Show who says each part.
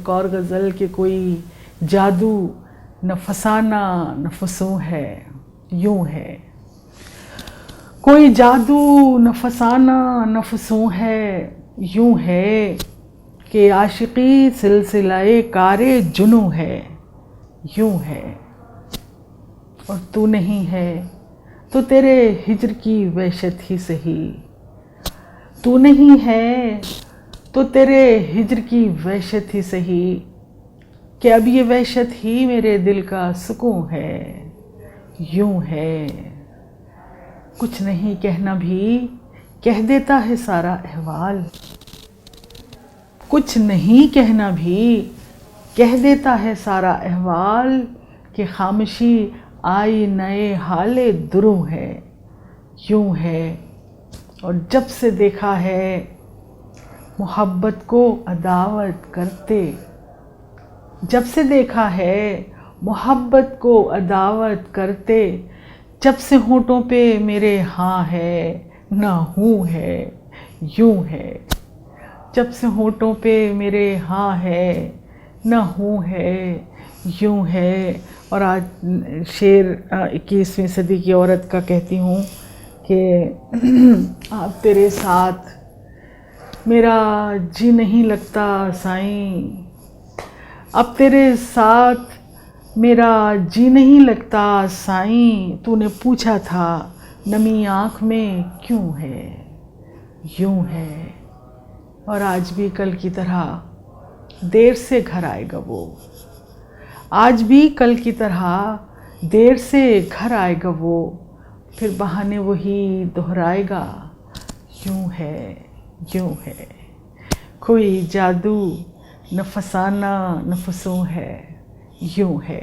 Speaker 1: एक और गज़ल के कोई जादू न फसाना नफसों है, यूं है। कोई जादू न फसाना नफसों है, यूं है कि आशिकी सिलसिलाए कारे जुनूं है, यूं है। और तू नहीं है तो तेरे हिज्र की वहशत ही सही, तू नहीं है तो तेरे हिज्र की वहशत ही सही, कि अब ये वहशत ही मेरे दिल का सुकून है, यूं है। कुछ नहीं कहना भी कह देता है सारा अहवाल, कुछ नहीं कहना भी कह देता है सारा अहवाल, कि खामोशी आई नए हाले दुरू है, यूं है। और जब से देखा है मोहब्बत को अदावत करते, जब से देखा है मोहब्बत को अदावत करते, जब से होठों पे मेरे हाँ है ना हूँ है, यूं है। जब से होठों पे मेरे हाँ है ना हूँ है, यूं है। और आज शेर 21वीं सदी की औरत का कहती हूँ कि अब तेरे साथ मेरा जी नहीं लगता साईं, अब तेरे साथ मेरा जी नहीं लगता साईं, तूने पूछा था नमी आँख में क्यों है, यूं है। और आज भी कल की तरह देर से घर आएगा वो, आज भी कल की तरह देर से घर आएगा वो, फिर बहाने वही दोहराएगा, यूं है, यूं है। कोई जादू न फसाना नफसों है, यूं है।